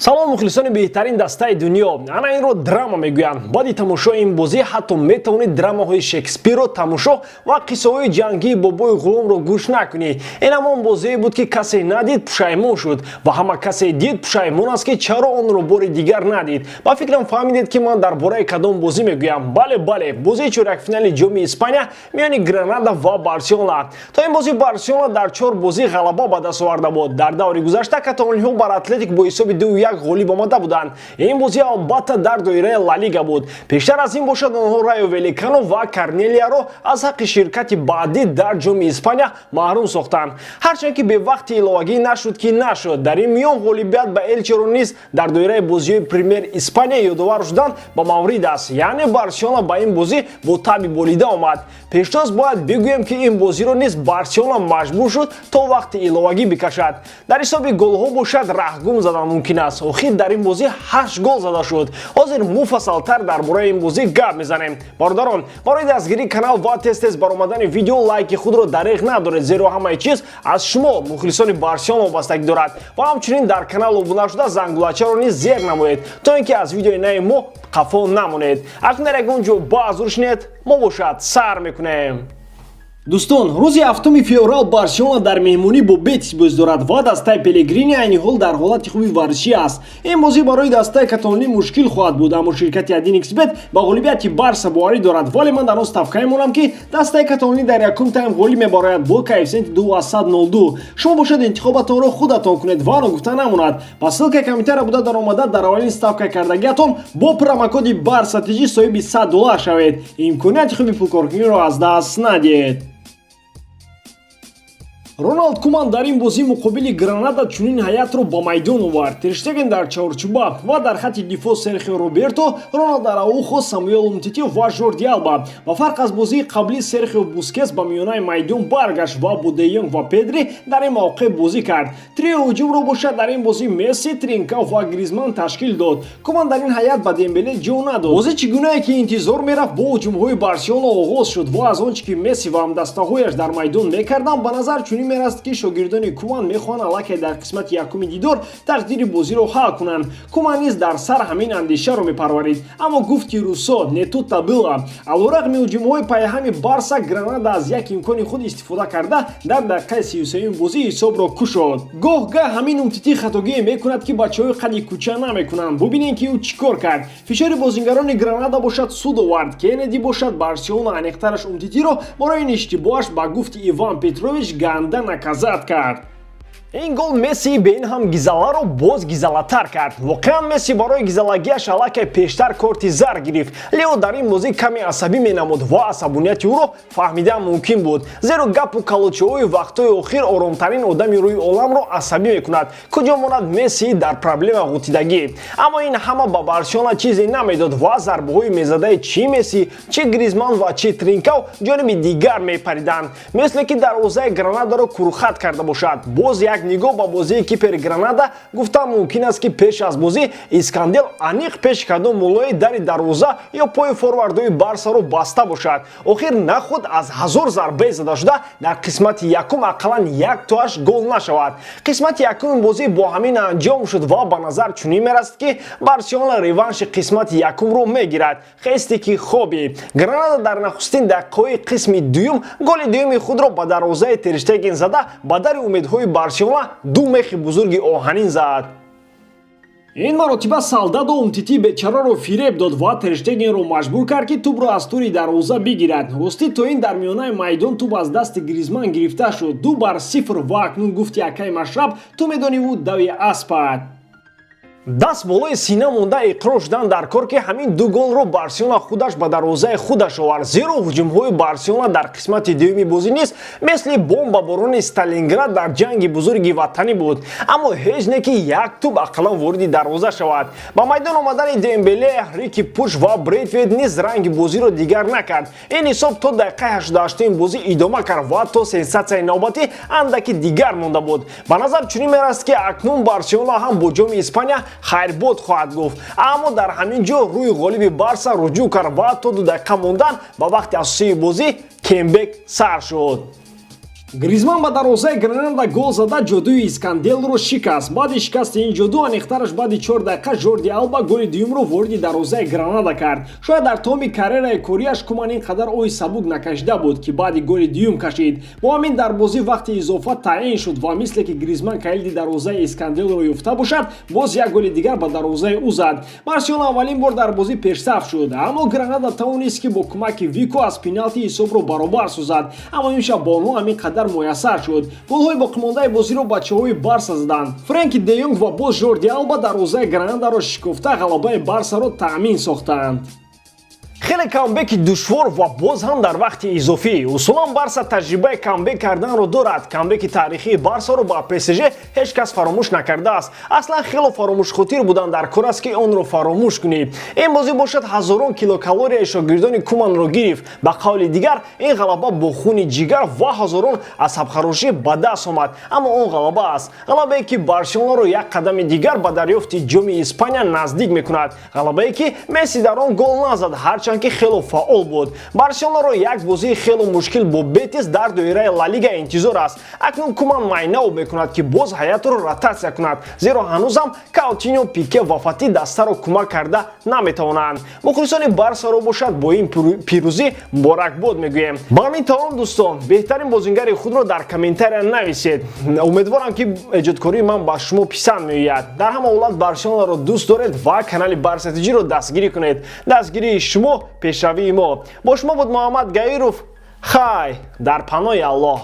салом мухлисони беҳтарин дастаи дунё. Ана инро драма мегӯям. Баъди тамошои ин бозӣ ҳатто метавонед драмаҳои Шекспирро тамошо ва қиссаҳои ҷангии бобои ғуломро гӯш накунӣ. Ин ҳамон бозие буд ки касе надид пушаймон шуд ва ҳама касе дид пушаймон аст ки чаро онро бори дигар надид. Ба фикрам фаҳмидед ки ман дар бораи кадом бозӣ мегӯям. Бале, бозии чоракфинали ҷоми Испания миёни Гранада ва Барселона. То ин бозӣ Барселона дар 4 бозӣ ғалаба ба даст оварда буд. Дар даври гузашта каталониҳо бар Атлетик бо ҳисоби 2-1 ғолиб омада буданд. Ин бозӣ албатта дар доираи Ла Лига буд. Пештар аз ин бошад онҳо Райо Великано ва Корнелияро аз ҳаққи ширкати баъдӣ дар ҷоми Испания маҳрум сохтанд. Ҳарчанд ки бевақти иловагӣ нашуд ки нашуд. Дар ин миён ғолибият ба Элчеро низ дар доираи бозиҳои Премер Испания ёдовар шудан ба маврид аст. Яъне Барселона ба ин бозӣ бо таби болида омад. Пештоз бояд бигӯем ки ин бозиро низ Барселона маҷбур шуд то вақти иловагӣ бикашад. Дар ҳисоби голҳо бошад раҳгум задан мумкин аст. Охир дар ин бозӣ 8 гол зада шуд. Ҳозир муфассалтар дар бораи ин бозӣ гап мезанем. Бародарон, барои дастгирии канал ва тез баромадани видео лайки худро дариқ надоред, зеро ҳамаи чиз аз шумо мухлисони Барселона вобастагӣ дорад. Ва ҳамчунин дар канал обуна шуда зангулачаро низ зер намоед, то ин ки аз видеои нави мо қафо намонед. Акн дар ягон ҷо баъз рушнед, мо бошад сар мекунем. Дӯстон, рӯзи 7 феврал Барселона дар меҳмонӣ бо Бетис боз дорад ва дастаи Пелегрини айни ҳол дар ҳолати хуби варзишӣ аст. Ин бозӣ барои дастаи каталонӣ мушкил хоҳад буд, аммо ширкати 1xbet ба ғолибияти Барса боварӣ дорад. Вале ман дар он ставка монам ки дастаи каталонӣ дар якум тайм ғолиб мебарояд бо коэффициенти 2,02. Шумо бошад интихобатонро худатон кунед ва ногуфта намонад. Ба ссилкаи комментария буда даромада дар аввалин ставка кардагиатон бо промокоди BARSATG соҳиби $100 шавед. Имконияти хуби пулкоркуниро аз даст надиҳед. Роналд Куман дар ин бозӣ муқобили Гранада чунин ҳаятро ба майдон овард. Тер Штеген дар чаҳорчӯба ва дар хатти дифоъ Серхио Роберто, Роналд Араухо, Самуэл Умтити ва Жорди Алба. Ба фарқ аз бозии қаблӣ Серхио Бускетс ба миёнаи майдон баргашт ва БУДА ва Педри дар ин мавқеъ бозӣ кард. Трио ҳуҷумро бошад дар ин бозӣ Месси, Тринкау ва Гризманн ташкил дод. Куман дар ин ҳаят ба Дембеле ҷо надод. Бозӣ чӣ гунае ки интизор мерафт бо ҳуҷумҳои Барселона оғоз шуд ва аз он чӣ ки Месси ва ҳамдастаҳояш дар майдон мекарданд ба назар чунин мераст ки шогирдони Куман мехоҳанд аллакай дар қисмати якуми дидор тақдири бозиро ҳал кунанд. Куман низ дар сар ҳамин андешаро мепарварид, аммо гуфти Русо не тут-то было. Алорағми ҳуҷумҳои паяҳами Барса, Гранада аз як имкони худ истифода карда дар дақиқаи 33 бозӣ ҳисобро кушод. Гоҳ-гоҳ ҳамин Умтити хатогие мекунад ки бачаҳои қади кӯча намекунанд. Бубинем ки ӯ чӣ кор кард. Фишори бозингарони Гранада бошад суд овард. Кеннеди бошад Барселона аниқтараш Умтитиро борои ин иштибоҳаш ба гуфти Иван Петрович ганда наказад кард. Ин гол Месси бе ин ҳам гизаларо боз гизалатар кард. Воқеан Месси барои гизалагиаш аллакай пештар корти зар гирифт. Лео дар ин бозӣ каме асабӣ менамуд ва асабонияти ӯро фаҳмидан мумкин буд. Зеро гапу калочаҳои вақтҳои охир оромтарин одами рӯи оламро асабӣ мекунад. Куҷо монад Месси дар проблема ғутидагӣ. Аммо ин ҳама ба Барселона чизе намедод ва зарбаҳои мезадаи чӣ Месси, чӣ Гризманн ва чӣ Тринкау ҷониби дигар мепариданд. Мисле ки дарвозаи Гранадаро курхат карда бошад. Боз як нигоҳ ба бозии кипери Гранада гуфтам мумкин аст ки пеш аз бозӣ Искандел аниқ пеш кардо молои дари дарвоза ё пои форвардои Барсаро баста бошад. Охир нахуд аз 1000 зарбаи зада шуда дар қисмати якум ақаллан як тоаш гол нашавад. Қисмати якуми бозӣ бо ҳамин анҷом шуд ва ба назар чунин мерасад ки Барселона реванши қисмати якумро мегирад. Хесте ки хоби. Гранада дар нахустин дақиқаҳои қисми дуюм голи дуюми худро ба дарвозаи Тер Штеген зада ба дари умедҳои Барселона ду мехи бузурги оҳанин зад. Ин маротиба Салдадо Умтити бечараро фиреб дод ва Тер Штегенро маҷбур кард ки тӯбро аз тури дарвоза бигирад. Рости то ин дар миёнаи майдон тӯб аз дасти Гризманн гирифта шуд. 2-0 ва акнун гуфти Акай Машраб ту медонӣ ӯ дави аспад. Даст болои сина монда иқрор шудан дар кор ки ҳамин ду голро Барселона худаш ба дарвозаи худаш овард. Зеро ҳуҷумҳои Барселона дар қисмати дуюми бозӣ низ мисли бомбаборони Сталинград дар ҷанги бузурги ватанӣ буд. Аммо ҳеҷ не ки як тӯб ақаллан вориди дарвоза шавад. Ба майдон омадани Дембеле, Рики Пуч ва Брейтвейд низ ранги бозиро дигар накард. Ин ҳисоб то дақиқаи 88 бозӣ идома кард ва то сенсатсияи навбатӣ андаки дигар монда буд. Ба назар чунин мерасад ки акнун Барселона ҳам бо ҷоми Испания хайрбод хоҳад гуфт. Аммо дар ҳамин ҷо рӯи ғолиби Барса руҷӯъ кард ва то 2 дақиқа мондан ба вақти асосии бозӣ кембек сар шуд. Гризманн ба дарвозаи Гранада гол зада ҷодуи Исканделро шикаст. Баъди шикасти ин ҷоду анихтараш баъди 4 дақиқа Жорди Алба голи дуюмро вориди дарвозаи Гранада кард. Шояд дар тамоми карьераи корияш Куман ин қадар ои сабук накашида буд, ки баъди голи дуюм кашид. Бо ҳамин дар бозӣ вақти изофа таъин шуд ва мисле ки Гризманн калиди дарвозаи Исканделро ёфта бошад, боз як голи дигар ба дарвозаи ӯ зад. Барселона аввалин бор дар бозӣ пешсаф шуд, аммо Гранада тавонист ки бо кӯмаки Вико аз пеналти ҳисобро баробар созад, аммо имшаб бонҳо ҳамин қадар муяссар шуд. Голҳои боқимондаи бозиро бачаҳои Барса заданд. Фрэнки де Йонг ва боз Жорди Алба дарвозаи Гранадаро шикофта ғалабаи Барсаро таъмин сохтанд. خیلی کامبکی دشوار و باز هم در وقت اضافی. اصولا بارسا تجربه کامبک کردن رو دارد. کامبک تاریخی بارسا رو با PSG هیچ کس فراموش نکرده است. اصلا خیلی فراموش خاطر بودن در کار است که اون رو فراموش کنید. این بازی باشد هزاران کیلوکالری شاگردان کومان رو گرفت. به قول دیگر این غلبه با خون جگر و هزاران عصب‌خراشی به دست آمد. اما اون غلبه است. غلبه‌ای که بارسلونا رو یک قدم دیگر به دریافت جام اسپانیا نزدیک میکند. غلبه‌ای که مسی در آن گل نزد، هرچند که خیلی فعال بود. بارسلونا رو یک بازی خیلی مشکل با بتیس در دایره لالیگا انتظار است. اکنون کومان ماینا میکند که باز حیات رو روتاسیا کند، زیرا هنوزم کاوتینیو، پیکه و فاتی دسته رو کمک کرده نمیتوانند. مخلصان بارسا رو باشد با این پیروزی مبارکباد میگویم. با همین تمام دوستان، بهترین بازیگر خود رو در کامنتاریا نویسید. امیدوارم که ایجادکاری من با شما پسند میآید. در همه حالت بارسلونا رو دوست دارید و کانال بارسا تیجی رو دستگیری کنید. دستگیری شما پیشروی ما. با شما بود محمد گایروف. خای در پناه الله.